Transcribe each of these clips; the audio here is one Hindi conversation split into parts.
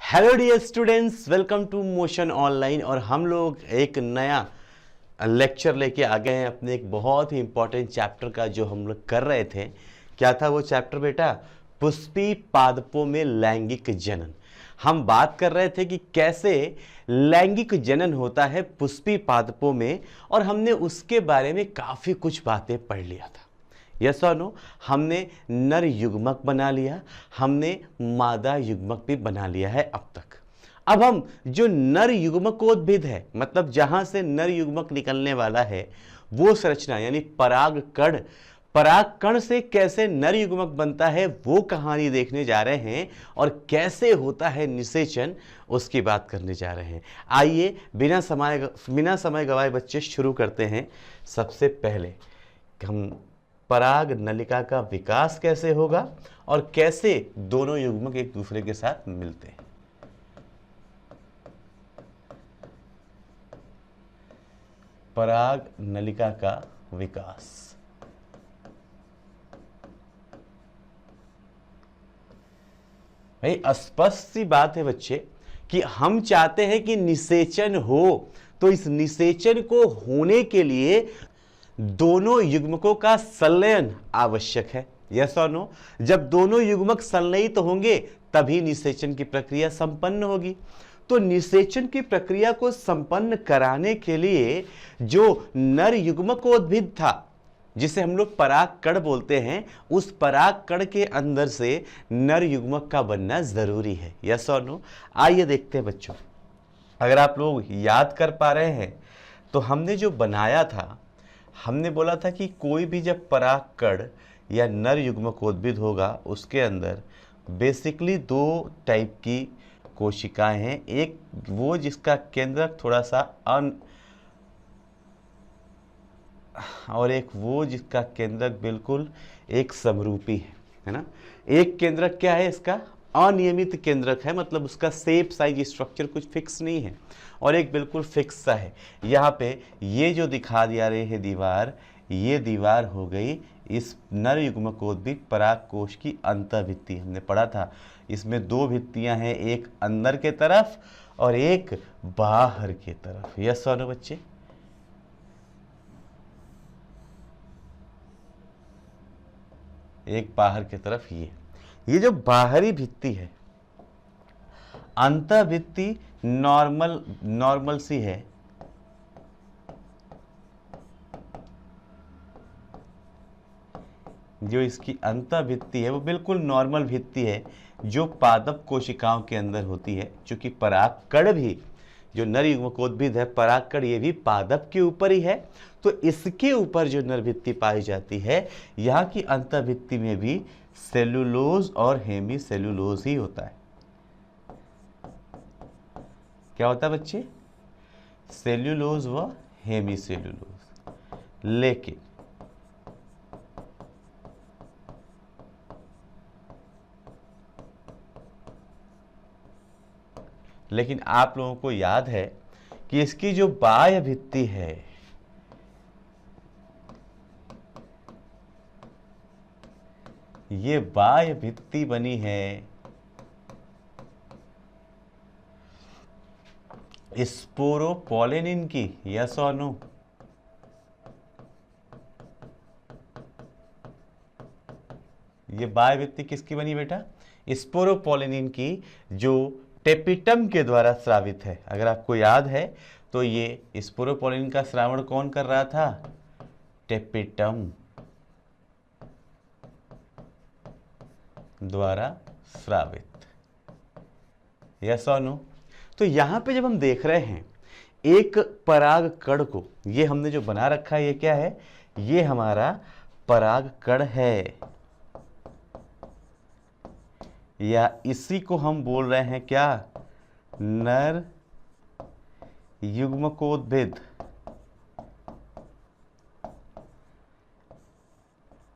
Hello dear students, welcome to motion online. और हम लोग एक नया लेक्चर लेके आ गए हैं अपने एक बहुत ही इंपॉर्टेंट चैप्टर का, जो हम लोग कर रहे थे। क्या था वो चैप्टर बेटा? पुष्पी पादपों में लैंगिक जनन। हम बात कर रहे थे कि कैसे लैंगिक जनन होता है पुष्पी पादपों में, और हमने उसके बारे में काफ़ी कुछ बातें पढ़ लिया था। यस और नो? हमने नर युग्मक बना लिया, हमने मादा युग्मक भी बना लिया है अब तक। अब हम जो नर युग्मकोद्भिद है, मतलब जहां से नर युग्मक निकलने वाला है, वो संरचना यानी पराग कण, पराग कण से कैसे नर युग्मक बनता है वो कहानी देखने जा रहे हैं, और कैसे होता है निषेचन उसकी बात करने जा रहे हैं। आइए बिना समय गवाए बच्चे शुरू करते हैं। सबसे पहले हम पराग नलिका का विकास कैसे होगा और कैसे दोनों युग्मक एक दूसरे के साथ मिलते हैं। पराग नलिका का विकास। भाई स्पष्ट सी बात है बच्चे कि हम चाहते हैं कि निषेचन हो, तो इस निषेचन को होने के लिए दोनों युग्मकों का संलयन आवश्यक है। यस और नो? जब दोनों युग्मक संलयित होंगे तभी निषेचन की प्रक्रिया संपन्न होगी। तो निषेचन की प्रक्रिया को संपन्न कराने के लिए जो नर युग्मकोद्भिद था, जिसे हम लोग पराग कण बोलते हैं, उस पराग कण के अंदर से नर युग्मक का बनना जरूरी है। यस और नो? आइए देखते हैं बच्चों। अगर आप लोग याद कर पा रहे हैं तो हमने जो बनाया था, हमने बोला था कि कोई भी जब पराग कण या नर युग्मकोद्भिद होगा उसके अंदर बेसिकली दो टाइप की कोशिकाएं हैं। एक वो जिसका केंद्रक थोड़ा सा और एक वो जिसका केंद्रक बिल्कुल एक समरूपी है ना। एक केंद्रक क्या है इसका? अनियमित केंद्रक है, मतलब उसका शेप साइज स्ट्रक्चर कुछ फिक्स नहीं है, और एक बिल्कुल फिक्स सा है। यहाँ पे ये जो दिखा दिया रहे है दीवार, ये दीवार हो गई इस नर युग्मकोद्भिद पराग कोश की अंतःभित्ति। हमने पढ़ा था इसमें दो भित्तियां हैं, एक अंदर के तरफ और एक बाहर के तरफ। यस और नो बच्चे? एक बाहर की तरफ ये जो बाहरी भित्ति है, अंतःभित्ति नॉर्मल सी है, जो इसकी अंतःभित्ति है वो बिल्कुल नॉर्मल भित्ति है, जो पादप कोशिकाओं के अंदर होती है। क्योंकि पराग कण भी, जो नर युग्मकोद्भिद है पराग कण, ये भी पादप के ऊपर ही है, तो इसके ऊपर जो नर भित्ति पाई जाती है, यहाँ की अंतःभित्ति में भी सेलुलोज और हेमी सेलुलोज ही होता है। क्या होता है बच्चे? सेल्यूलोज व हेमी सेल्यूलोज। लेकिन आप लोगों को याद है कि इसकी जो बाह्य भित्ति है, ये बाह्य भित्ति बनी है स्पोरोपोलेनिन की। यस और नो? ये बाह्य भित्ति किसकी बनी बेटा? स्पोरोपोलेनिन की, जो टेपिटम के द्वारा स्रावित है। अगर आपको याद है तो ये स्पोरोपोलेनिन का श्रावण कौन कर रहा था? टेपिटम द्वारा स्रावित। यस और नो? तो यहां पे जब हम देख रहे हैं एक पराग कण को, ये हमने जो बना रखा है ये क्या है? ये हमारा पराग कण है, या इसी को हम बोल रहे हैं क्या? नर युग्मकोद्भिद।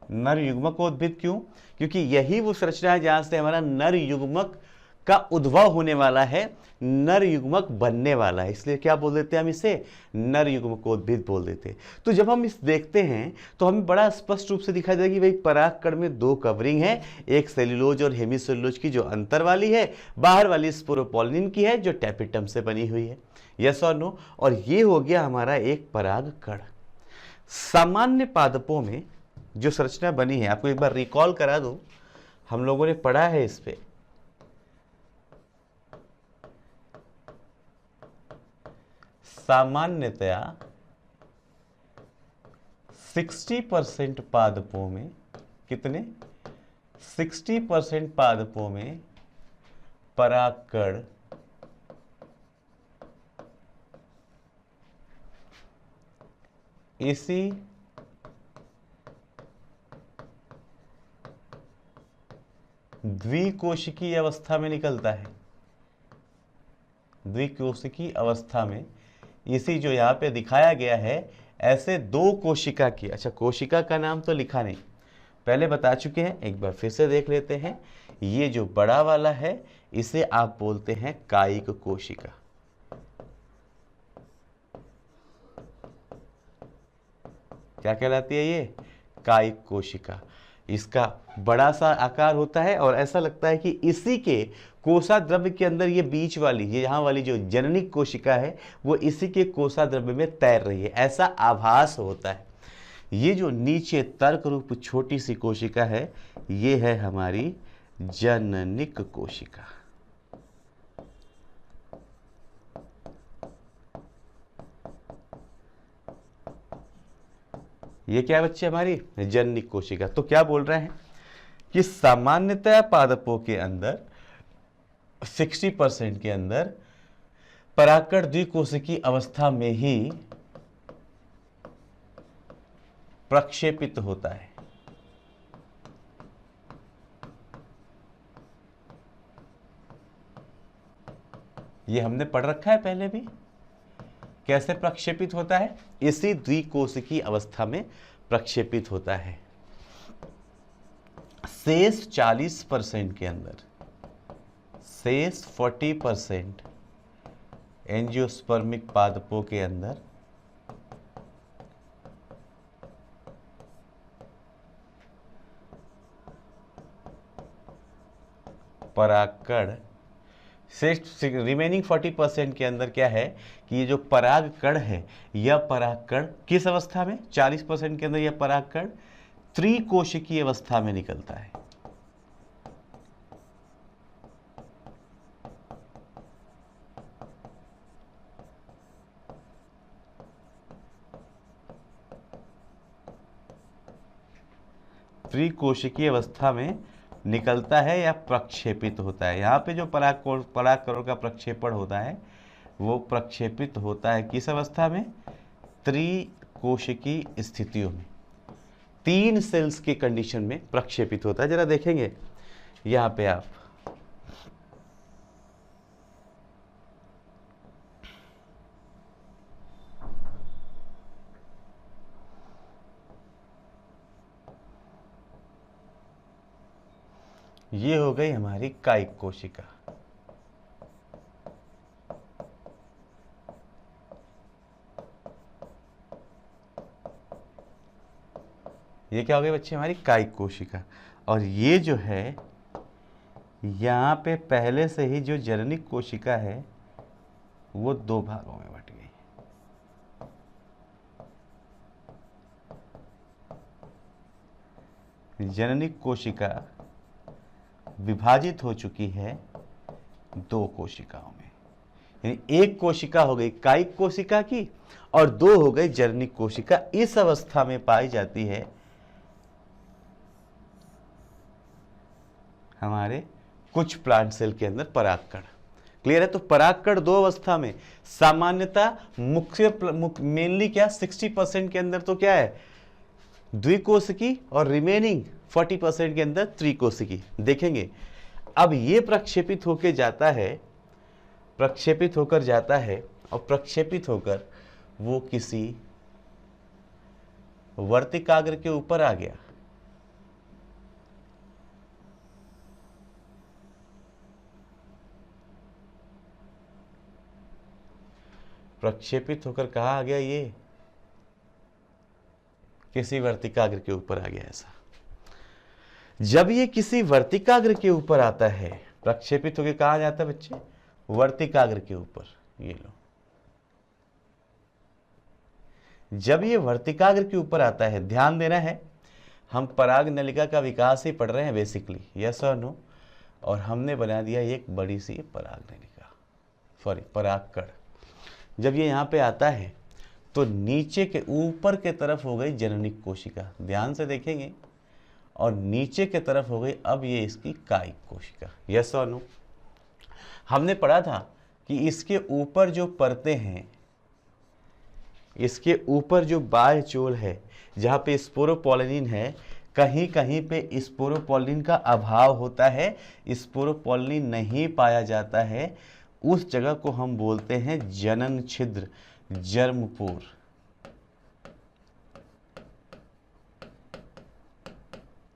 नर युग्मकोद्भिद क्यों? क्योंकि यही वो संरचना है जहां से हमारा नर युग्मक का उद्भव होने वाला है, नर युग्मक बनने वाला है, इसलिए क्या बोल देते हैं हम इसे, नर युग्मकोद्भिद बोल देते हैं। तो जब हम इस देखते हैं तो हमें बड़ा स्पष्ट रूप से दिखाई देगा कि भाई परागकण में दो कवरिंग है, एक सेल्यूलोज और हेमिसेल्यूलोज की जो अंतर वाली है, बाहर वाली स्पोरोपोलिन की है जो टैपिटम से बनी हुई है। यस और नो। और ये हो गया हमारा एक परागकण। सामान्य पादपों में जो संरचना बनी है, आपको एक बार रिकॉल करा दूं, हम लोगों ने पढ़ा है इस पे। सामान्यतया 60% पादपों में, कितने, 60% पादपों में परागकण इसी द्विकोशिकीय अवस्था में निकलता है। द्विकोशिकीय अवस्था में इसी जो यहां पे दिखाया गया है, ऐसे दो कोशिका की, अच्छा कोशिका का नाम तो लिखा नहीं, पहले बता चुके हैं, एक बार फिर से देख लेते हैं। ये जो बड़ा वाला है इसे आप बोलते हैं कायिक कोशिका। क्या कहलाती है ये, कायिक कोशिका। इसका बड़ा सा आकार होता है और ऐसा लगता है कि इसी के कोशाद्रव्य के अंदर ये बीच वाली, ये यहाँ वाली जो जननिक कोशिका है वो इसी के कोशाद्रव्य में तैर रही है, ऐसा आभास होता है। ये जो नीचे तर्क रूप छोटी सी कोशिका है, ये है हमारी जननिक कोशिका। ये क्या है बच्चे, हमारी जननिक कोशिका। तो क्या बोल रहे हैं कि सामान्यतः पादपों के अंदर 60% के अंदर परागकण द्विकोशिकीय अवस्था में ही प्रक्षेपित होता है। ये हमने पढ़ रखा है पहले भी, कैसे प्रक्षेपित होता है, इसी द्विकोशिकीय अवस्था में प्रक्षेपित होता है। शेष 40% के अंदर, शेष 40% एंजियोस्पर्मिक पादपों के अंदर परागकण, शेष रिमेनिंग 40% के अंदर क्या है कि ये जो परागकण है, यह परागकण किस अवस्था में, 40% के अंदर यह परागकण त्रिकोशिकीय अवस्था में निकलता है। त्रिकोशिकीय अवस्था में निकलता है या प्रक्षेपित होता है। यहाँ पे जो परागकणों का प्रक्षेपण होता है वो प्रक्षेपित होता है किस अवस्था में, त्रिकोशिकीय स्थितियों में, 3 सेल्स की कंडीशन में प्रक्षेपित होता है। जरा देखेंगे यहाँ पे आप, ये हो गई हमारी कायिक कोशिका। ये क्या हो गई बच्चे, हमारी कायिक कोशिका। और ये जो है यहाँ पे पहले से ही जो जननिक कोशिका है वो 2 भागों में बट गई। जननिक कोशिका विभाजित हो चुकी है 2 कोशिकाओं में, यानी एक कोशिका हो गई कायिक कोशिका की और 2 हो गई जननिक कोशिका। इस अवस्था में पाई जाती है हमारे कुछ प्लांट सेल के अंदर परागकण। क्लियर है। तो परागकण 2 अवस्था में, सामान्यतः मेनली क्या 60% के अंदर तो क्या है द्विकोशिकी और रिमेनिंग 40% के अंदर त्रिकोशिकी। देखेंगे अब ये प्रक्षेपित होकर जाता है, प्रक्षेपित होकर जाता है और प्रक्षेपित होकर वो किसी वर्तिकाग्र के ऊपर आ गया। प्रक्षेपित होकर कहाँ आ गया, ये किसी वर्तिकाग्र के ऊपर आ गया। ऐसा जब ये किसी वर्तिकाग्र के ऊपर आता है, प्रक्षेपित होकर कहाँ जाता है बच्चे, वर्तिकाग्र के ऊपर। ये लो, जब ये वर्तिकाग्र के ऊपर आता है, ध्यान देना है, हम पराग नलिका का विकास ही पढ़ रहे हैं बेसिकली, यस और नो, और हमने बना दिया एक बड़ी सी पराग नलिका, सॉरी परागकण। जब ये यहाँ पे आता है तो नीचे के ऊपर के तरफ हो गई जननिक कोशिका, ध्यान से देखेंगे, और नीचे के तरफ हो गई अब ये इसकी कायिक कोशिका, यस और नो। हमने पढ़ा था कि इसके ऊपर जो परतें हैं, इसके ऊपर जो बाह्य चोल है जहाँ पे स्पोरोपोलिन है, कहीं कहीं पे स्पोरोपोलिन का अभाव होता है, स्पोरोपोलिन नहीं पाया जाता है, उस जगह को हम बोलते हैं जनन छिद्र, जर्मपोर।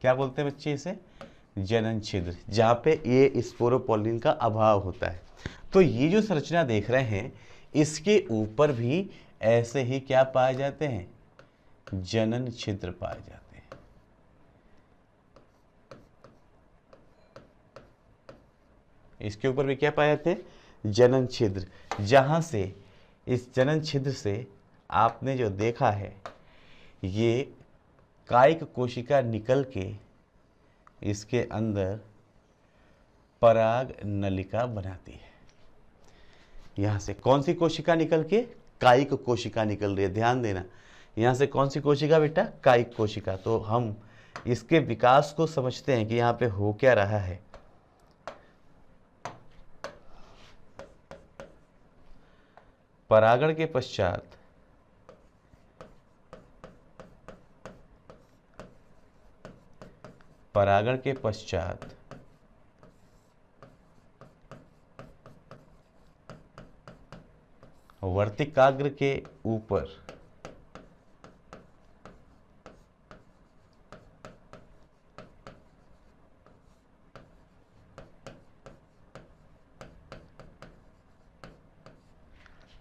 क्या बोलते हैं बच्चे इसे, जनन छिद्र, जहाँ पे ये स्पोरोपोलिन का अभाव होता है। तो ये जो संरचना देख रहे हैं, इसके ऊपर भी ऐसे ही क्या पाए जाते हैं, जनन छिद्र पाए जाते हैं। इसके ऊपर भी क्या पाए जाते हैं, जनन छिद्र, जहां से इस जनन छिद्र से आपने जो देखा है, ये कायिक कोशिका निकल के इसके अंदर पराग नलिका बनाती है। यहाँ से कौन सी कोशिका निकल के, कायिक कोशिका निकल रही है, ध्यान देना। यहाँ से कौन सी कोशिका बेटा, कायिक कोशिका। तो हम इसके विकास को समझते हैं कि यहाँ पे हो क्या रहा है। परागण के पश्चात वर्तिकाग्र के ऊपर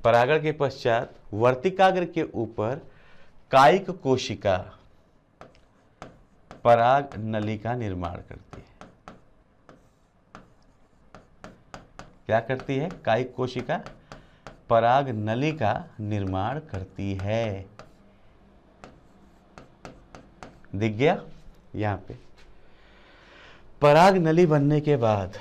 परागण के पश्चात वर्तिकाग्र के ऊपर कायिक कोशिका पराग नली का निर्माण करती है। क्या करती है, कायिक कोशिका पराग नली का निर्माण करती है। दिख गया, यहां पे पराग नली बनने के बाद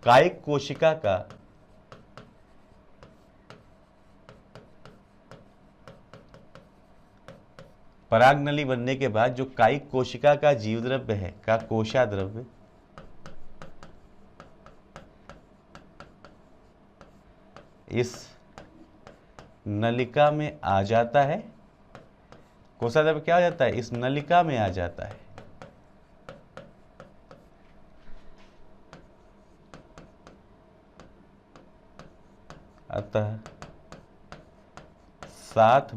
कायिक कोशिका का पराग नली बनने के बाद जो कायिक कोशिका का जीव द्रव्य है, का कोशा द्रव्य, इस नलिका में आ जाता है। कोशा द्रव्य क्या हो जाता है, इस नलिका में आ जाता है। अतः साथ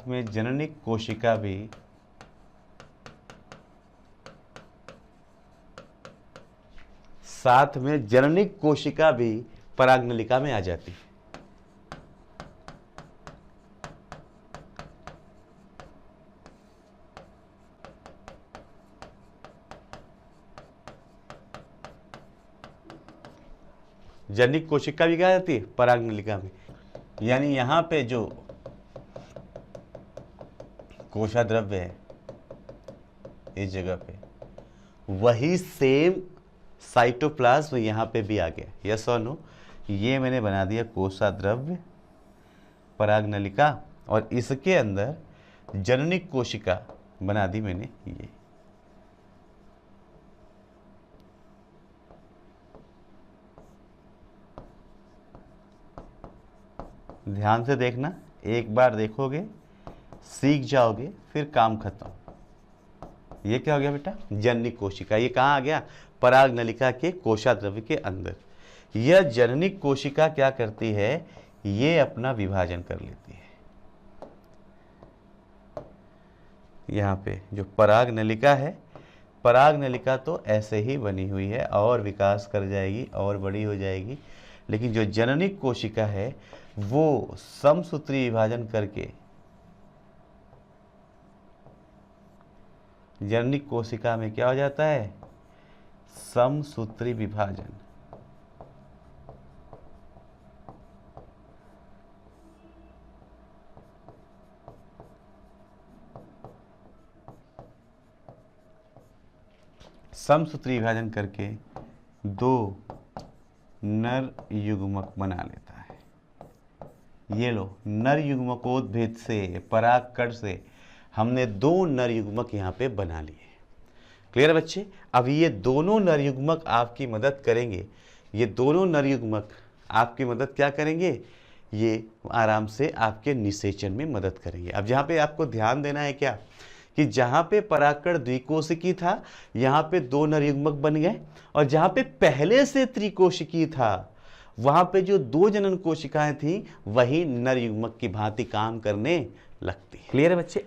में जननिक कोशिका भी पराग नलिका में आ जाती है। जननिक कोशिका भी क्या जाती है, पराग नलिका में। यानी यहां पे जो कोशा द्रव्य है इस जगह पे, वही सेम साइटोप्लाज्म यहां पे भी आ गया, यस और नो। ये मैंने बना दिया कोशा द्रव्य पराग नलिका, और इसके अंदर जननिक कोशिका बना दी मैंने ये। ध्यान से देखना, एक बार देखोगे सीख जाओगे, फिर काम खत्म। ये क्या हो गया बेटा, जननी कोशिका। ये कहाँ आ गया, पराग नलिका के कोशाद्रव्य के अंदर। यह जननी कोशिका क्या करती है, ये अपना विभाजन कर लेती है। यहाँ पे जो पराग नलिका है, पराग नलिका तो ऐसे ही बनी हुई है और विकास कर जाएगी और बड़ी हो जाएगी, लेकिन जो जननी कोशिका है वो समसूत्री विभाजन करके, जननी कोशिका में क्या हो जाता है, समसूत्री विभाजन। समसूत्री विभाजन करके दो नर युग्मक बना लेता है। ये लो, नर युग्मकोद्भेद से, परागकण से हमने दो नर युग्मक यहाँ पे बना लिए। क्लियर है बच्चे। अब ये दोनों नर युग्मक आपकी मदद करेंगे, ये दोनों नर युग्मक आपकी मदद क्या करेंगे, ये आराम से आपके निषेचन में मदद करेंगे। अब जहाँ पे आपको ध्यान देना है क्या, कि जहाँ पे परागकण द्विकोशिकी था यहाँ पे दो नर युग्मक बन गए, और जहाँ पे पहले से त्रिकोशिकी था वहाँ पे जो दो जनन कोशिकाएं थी वही नर युग्मक की भांति काम करने लगती है। क्लियर है बच्चे।